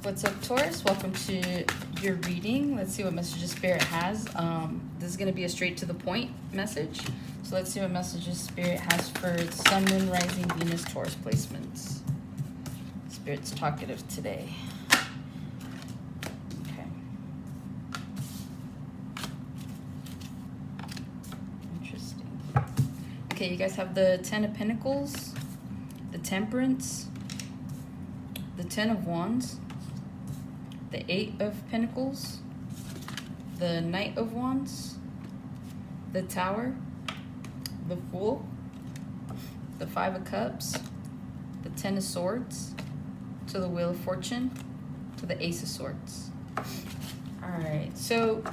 What's up, Taurus? Welcome to your reading. Let's see what messages Spirit has. This is going to be a straight to the point message. So let's see what messages Spirit has for Sun, Moon, Rising, Venus, Taurus placements. Spirit's talkative today. Okay. Interesting. Okay, you guys have the Ten of Pentacles, the Temperance, the Ten of Wands, the Eight of Pentacles, the Knight of Wands, the Tower, the Fool, the Five of Cups, the Ten of Swords, to the Wheel of Fortune, to the Ace of Swords. Alright, so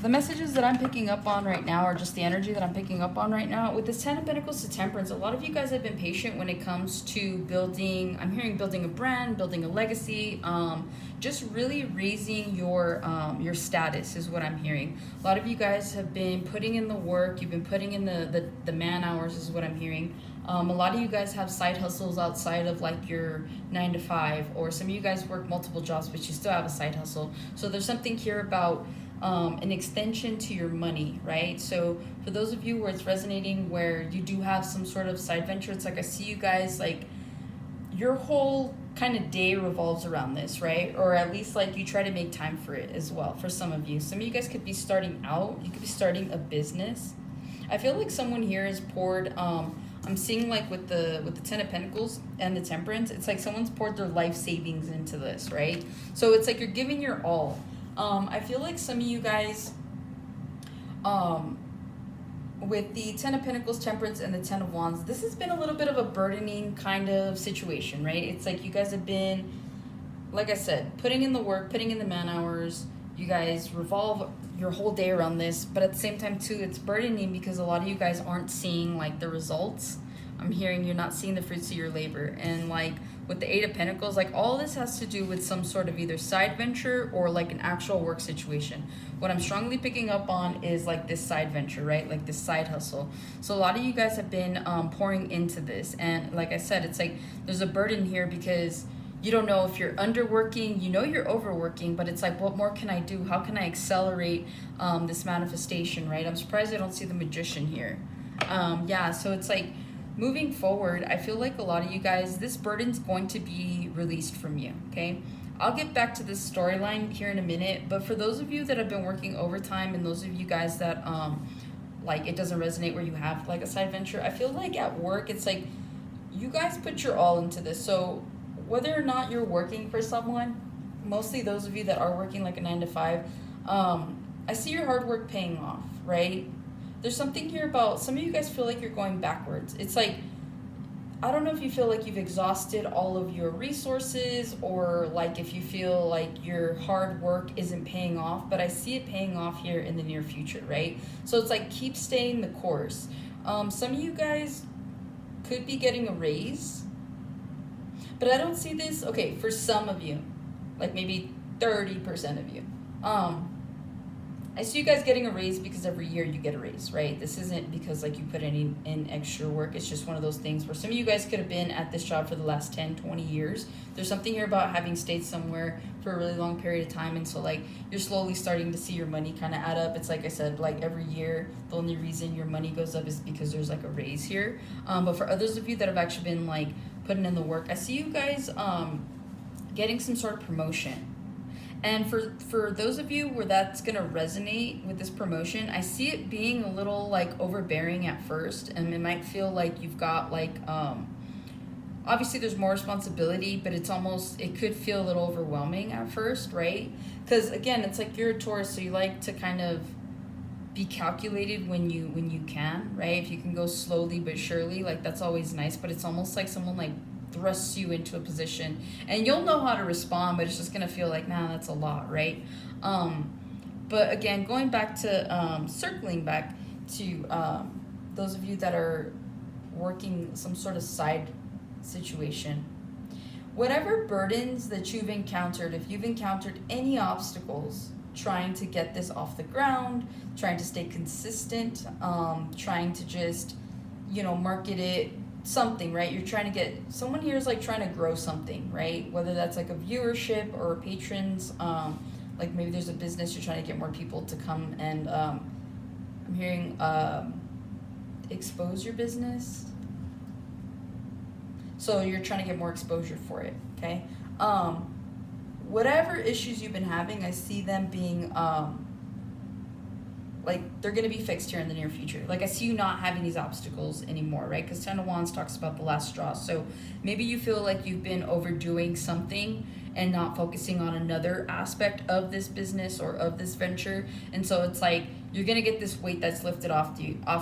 the messages that I'm picking up on right now, or just the energy that I'm picking up on right now, with this Ten of Pentacles to Temperance, a lot of you guys have been patient when it comes to building, I'm hearing building a brand, building a legacy, just really raising your status is what I'm hearing. A lot of you guys have been putting in the work, you've been putting in the man hours is what I'm hearing. A lot of you guys have side hustles outside of like your 9 to 5, or some of you guys work multiple jobs, but you still have a side hustle. So there's something here about an extension to your money, right? So for those of you where it's resonating, where you do have some sort of side venture, it's like I see you guys, like your whole kind of day revolves around this, right? Or at least like you try to make time for it as well. For some of you guys could be starting out, you could be starting a business. I feel like someone here has poured, I'm seeing like with the Ten of Pentacles and the Temperance, it's like someone's poured their life savings into this, right? So it's like you're giving your all. I feel like some of you guys, with the Ten of Pentacles, Temperance, and the Ten of Wands, this has been a little bit of a burdening kind of situation, right? It's like you guys have been, like I said, putting in the work, putting in the man hours. You guys revolve your whole day around this, but at the same time too, it's burdening because a lot of you guys aren't seeing like the results. I'm hearing you're not seeing the fruits of your labor. And like with the Eight of Pentacles, like all this has to do with some sort of either side venture or like an actual work situation. What I'm strongly picking up on is like this side venture, right? Like this side hustle. So a lot of you guys have been pouring into this. And like I said, it's like there's a burden here because you don't know if you're underworking, you know you're overworking, but it's like, what more can I do? How can I accelerate this manifestation, right? I'm surprised I don't see the Magician here. Yeah, so it's like, moving forward, I feel like a lot of you guys, this burden's going to be released from you, okay? I'll get back to this storyline here in a minute, but for those of you that have been working overtime and those of you guys that, like, it doesn't resonate where you have, like, a side venture, I feel like at work, it's like, you guys put your all into this. So whether or not you're working for someone, mostly those of you that are working like a 9 to 5, I see your hard work paying off, right? There's something here about some of you guys feel like you're going backwards. It's like, I don't know if you feel like you've exhausted all of your resources or like if you feel like your hard work isn't paying off, but I see it paying off here in the near future, right? So it's like, keep staying the course. Some of you guys could be getting a raise, but I don't see this, okay, for some of you, like maybe 30% of you. I see you guys getting a raise because every year you get a raise, right? This isn't because like you put in extra work. It's just one of those things where some of you guys could have been at this job for the last 10, 20 years. There's something here about having stayed somewhere for a really long period of time. And so like you're slowly starting to see your money kind of add up. It's like I said, like every year, the only reason your money goes up is because there's like a raise here. But for others of you that have actually been like putting in the work, I see you guys getting some sort of promotion. And for those of you where that's going to resonate with this promotion, I see it being a little like overbearing at first, and it might feel like you've got like, obviously there's more responsibility, but it could feel a little overwhelming at first, right? Because again, it's like you're a Taurus, so you like to kind of be calculated when you can, right? If you can go slowly but surely, like that's always nice, but it's almost like someone like thrusts you into a position and you'll know how to respond, but it's just gonna feel like, man, that's a lot, right? But again, going back to circling back to those of you that are working some sort of side situation, whatever burdens that you've encountered, if you've encountered any obstacles trying to get this off the ground, trying to stay consistent, trying to just, market it something, right? You're trying to get, someone here is like trying to grow something, right? Whether that's like a viewership or patrons, like maybe there's a business you're trying to get more people to come and I'm hearing expose your business. So you're trying to get more exposure for it, okay? Whatever issues you've been having, I see them being like they're going to be fixed here in the near future. Like I see you not having these obstacles anymore, right? Because Ten of Wands talks about the last straw. So maybe you feel like you've been overdoing something and not focusing on another aspect of this business or of this venture. And so it's like you're going to get this weight that's lifted off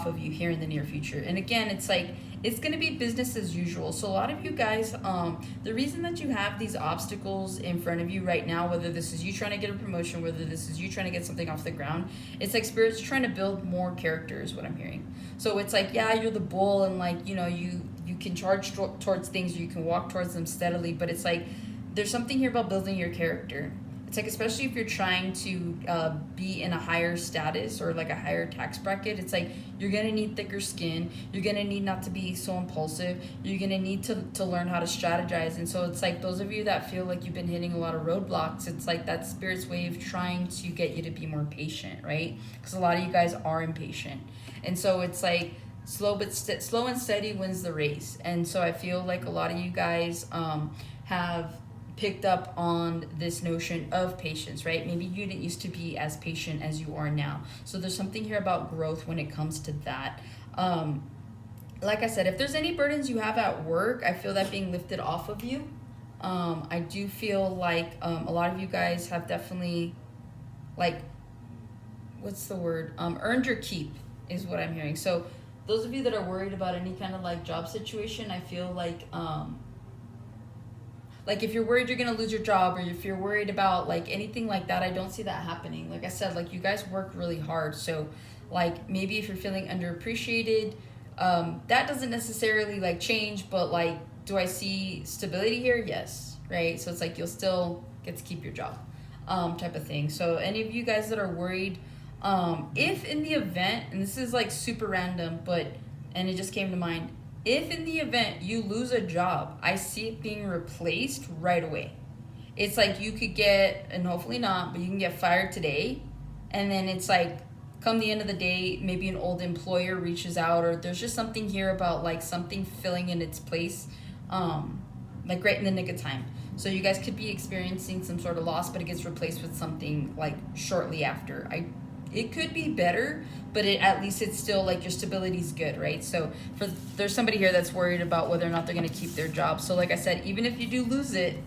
of you here in the near future. And again, it's like it's going to be business as usual. So a lot of you guys, the reason that you have these obstacles in front of you right now, whether this is you trying to get a promotion, whether this is you trying to get something off the ground, it's like Spirit's trying to build more character is what I'm hearing. So it's like, yeah, you're the bull and like, you know, you can charge towards things, you can walk towards them steadily, but it's like there's something here about building your character. It's like, especially if you're trying to be in a higher status or like a higher tax bracket, it's like you're going to need thicker skin. You're going to need not to be so impulsive. You're going to need to learn how to strategize. And so it's like those of you that feel like you've been hitting a lot of roadblocks, it's like that Spirit's way of trying to get you to be more patient, right? Because a lot of you guys are impatient. And so it's like slow and steady wins the race. And so I feel like a lot of you guys have picked up on this notion of patience, right? Maybe you didn't used to be as patient as you are now. So there's something here about growth when it comes to that. Like I said, if there's any burdens you have at work, I feel that being lifted off of you. I do feel like a lot of you guys have definitely, like, what's the word? Earned your keep is what I'm hearing. So those of you that are worried about any kind of like job situation, I feel like if you're worried you're going to lose your job, or if you're worried about like anything like that, I don't see that happening. Like I said, like you guys work really hard. So like maybe if you're feeling underappreciated, that doesn't necessarily like change, but like, do I see stability here? Yes. Right. So it's like, you'll still get to keep your job, type of thing. So any of you guys that are worried, if in the event, and this is like super random, and it just came to mind, if in the event you lose a job, I see it being replaced right away. It's like you could get, and hopefully not, but you can get fired today. And then it's like, come the end of the day, maybe an old employer reaches out, or there's just something here about like something filling in its place, like right in the nick of time. So you guys could be experiencing some sort of loss, but it gets replaced with something like shortly after. It could be better, but at least it's still like your stability's good, right? So there's somebody here that's worried about whether or not they're going to keep their job. So like I said, even if you do lose it,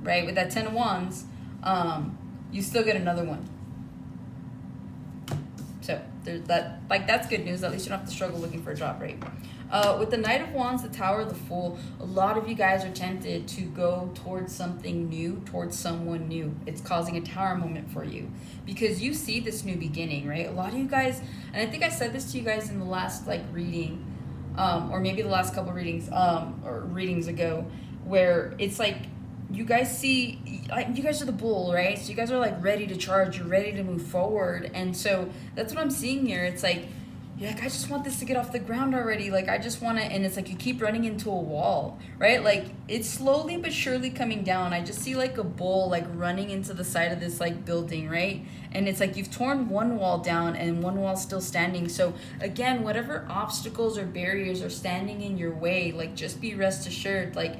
right, with that 10 of Wands, you still get another one. So there's that, like, that's good news. At least you don't have to struggle looking for a job, right? With the Knight of Wands, the Tower, the Fool, a lot of you guys are tempted to go towards something new, towards someone new. It's causing a tower moment for you because you see this new beginning, right? A lot of you guys, and I think I said this to you guys in the last like reading, or maybe the last couple readings, or readings ago, where it's like you guys see, like, you guys are the bull, right? So you guys are like ready to charge, you're ready to move forward. And so that's what I'm seeing here. It's like, you're like, I just want this to get off the ground already. Like, I just want to, and it's like you keep running into a wall, right? Like, it's slowly but surely coming down. I just see like a bull like running into the side of this like building, right? And it's like you've torn one wall down and one wall's still standing. So again, whatever obstacles or barriers are standing in your way, like, just be rest assured, like,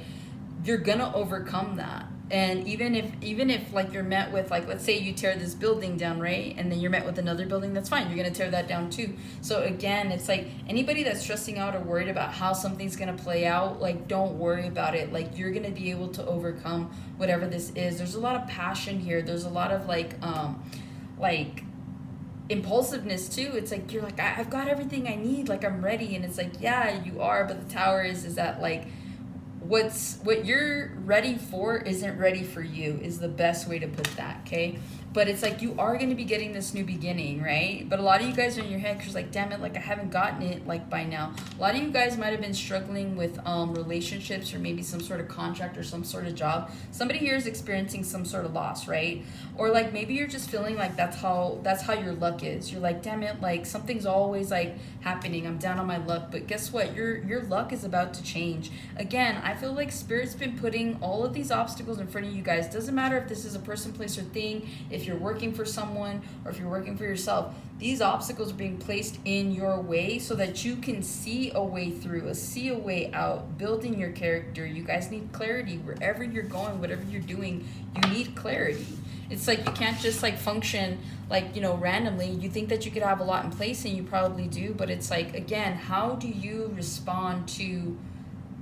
you're gonna overcome that. And even if like you're met with, like, let's say you tear this building down, right, and then you're met with another building, that's fine, you're gonna tear that down too. So again, it's like anybody that's stressing out or worried about how something's gonna play out, like, don't worry about it. Like, you're gonna be able to overcome whatever this is. There's a lot of passion here. There's a lot of like impulsiveness too. It's like you're like, I've got everything I need, like, I'm ready. And it's like, yeah, you are, but the Tower is that like, what you're ready for isn't ready for you is the best way to put that, okay? But it's like you are going to be getting this new beginning, right? But a lot of you guys are in your head because like, damn it, like I haven't gotten it like by now. A lot of you guys might have been struggling with relationships or maybe some sort of contract or some sort of job. Somebody here is experiencing some sort of loss, right? Or like maybe you're just feeling like that's how your luck is. You're like, damn it, like something's always like happening. I'm down on my luck. But guess what? Your luck is about to change. Again, I feel like Spirit's been putting all of these obstacles in front of you guys. Doesn't matter if this is a person, place, or thing. If you're working for someone or if you're working for yourself, these obstacles are being placed in your way so that you can see a way through, see a way out, building your character. You guys need clarity wherever you're going, whatever you're doing. You need clarity. It's like you can't just like function like, you know, randomly. You think that you could have a lot in place, and you probably do, but it's like, again, how do you respond to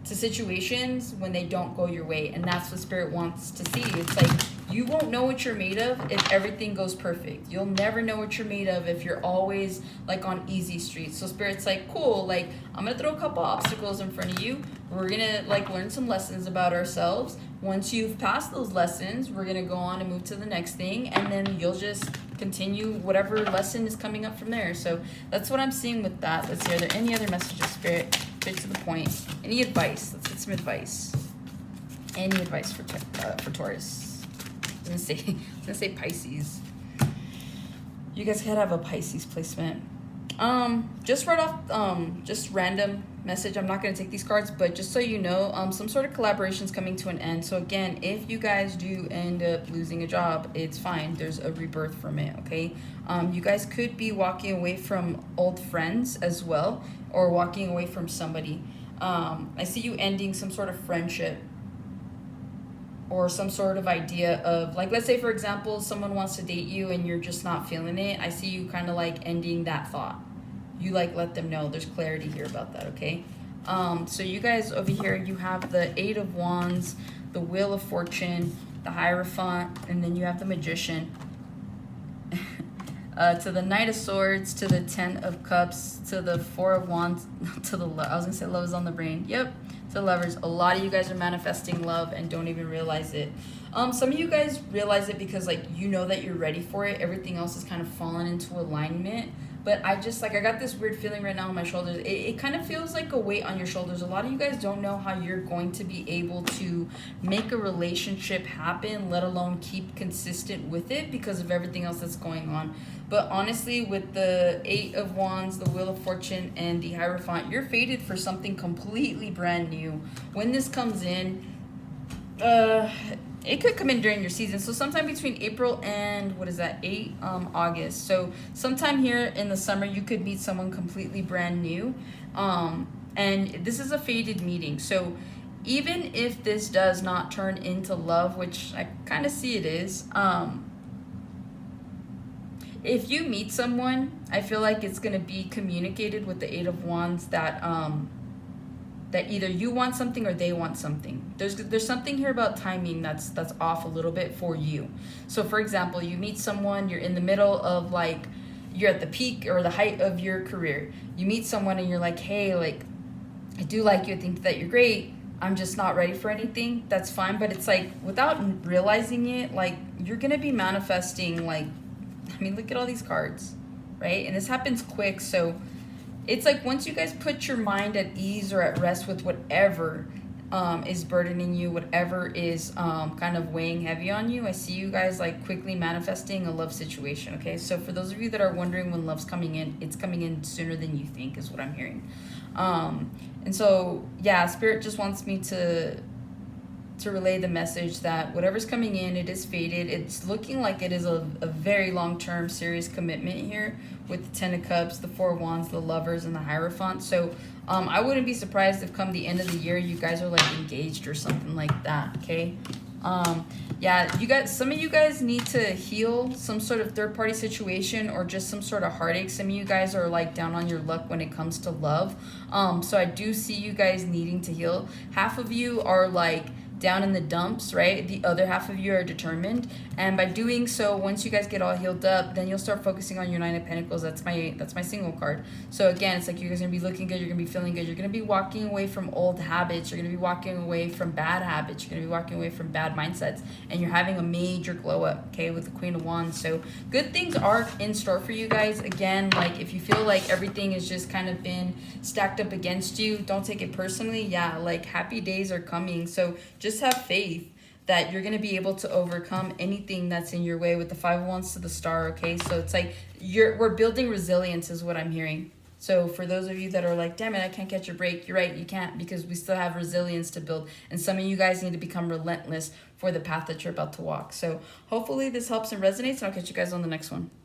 situations when they don't go your way? And that's what Spirit wants to see. It's like you won't know what you're made of if everything goes perfect. You'll never know what you're made of if you're always like on easy streets. So Spirit's like, cool, like I'm gonna throw a couple obstacles in front of you. We're gonna like learn some lessons about ourselves. Once you've passed those lessons, we're gonna go on and move to the next thing, and then you'll just continue whatever lesson is coming up from there. So that's what I'm seeing with that. Let's see, are there any other messages, Spirit? Straight to the point. Any advice? Let's get some advice. Any advice for Taurus? I was gonna say Pisces. You guys could have a Pisces placement. Just right off, just random message. I'm not gonna take these cards, but just so you know, some sort of collaboration's coming to an end. So again, if you guys do end up losing a job, it's fine. There's a rebirth from it, okay? You guys could be walking away from old friends as well, or walking away from somebody. I see you ending some sort of friendship or some sort of idea of, like, let's say, for example, someone wants to date you and you're just not feeling it. I see you kind of like ending that thought. You like let them know. There's clarity here about that, okay? So you guys over here, you have the Eight of Wands, the Wheel of Fortune, the Hierophant, and then you have the Magician. To the Knight of Swords, to the Ten of Cups, to the Four of Wands, to the, I was gonna say love is on the brain. Yep, to the Lovers. A lot of you guys are manifesting love and don't even realize it. Some of you guys realize it because like you know that you're ready for it. Everything else is kind of fallen into alignment. But I just like, I got this weird feeling right now on my shoulders. It kind of feels like a weight on your shoulders. A lot of you guys don't know how you're going to be able to make a relationship happen, let alone keep consistent with it because of everything else that's going on. But honestly, with the Eight of Wands, the Wheel of Fortune, and the Hierophant, you're fated for something completely brand new. When this comes in, it could come in during your season. So sometime between April and, what is that, August. So sometime here in the summer, you could meet someone completely brand new. And this is a fated meeting. So even if this does not turn into love, which I kind of see it is, if you meet someone, I feel like it's going to be communicated with the Eight of Wands that that either you want something or they want something. There's something here about timing that's off a little bit for you. So for example, you meet someone, you're in the middle of like, you're at the peak or the height of your career. You meet someone and you're like, hey, like, I do like you, I think that you're great. I'm just not ready for anything. That's fine. But it's like, without realizing it, like, you're going to be manifesting, like, I mean, look at all these cards, right? And this happens quick. So it's like once you guys put your mind at ease or at rest with whatever is burdening you, whatever is kind of weighing heavy on you, I see you guys like quickly manifesting a love situation, okay? So for those of you that are wondering when love's coming in, it's coming in sooner than you think is what I'm hearing. And so, yeah, Spirit just wants me to relay the message that whatever's coming in, it is fated. It's looking like it is a very long-term serious commitment here with the Ten of Cups, the Four of Wands, the Lovers, and the Hierophant. So I wouldn't be surprised if come the end of the year you guys are like engaged or something like that, okay? Yeah, you guys, some of you guys need to heal some sort of third-party situation or just some sort of heartache. Some of you guys are like down on your luck when it comes to love. So I do see you guys needing to heal. Half of you are like down in the dumps, right? The other half of you are determined, and by doing so, once you guys get all healed up, then you'll start focusing on your Nine of Pentacles. That's my single card. So again, it's like you guys are gonna be looking good, you're gonna be feeling good, you're gonna be walking away from old habits, you're gonna be walking away from bad habits, you're gonna be walking away from bad mindsets, and you're having a major glow up, okay, with the Queen of Wands. So good things are in store for you guys. Again, like if you feel like everything has just kind of been stacked up against you, don't take it personally. Yeah, like happy days are coming. So just have faith that you're going to be able to overcome anything that's in your way with the Five of Wands to the Star, okay? So it's like we're building resilience is what I'm hearing. So for those of you that are like, damn it, I can't catch a break, you're right, you can't, because we still have resilience to build. And some of you guys need to become relentless for the path that you're about to walk. So hopefully this helps and resonates, and I'll catch you guys on the next one.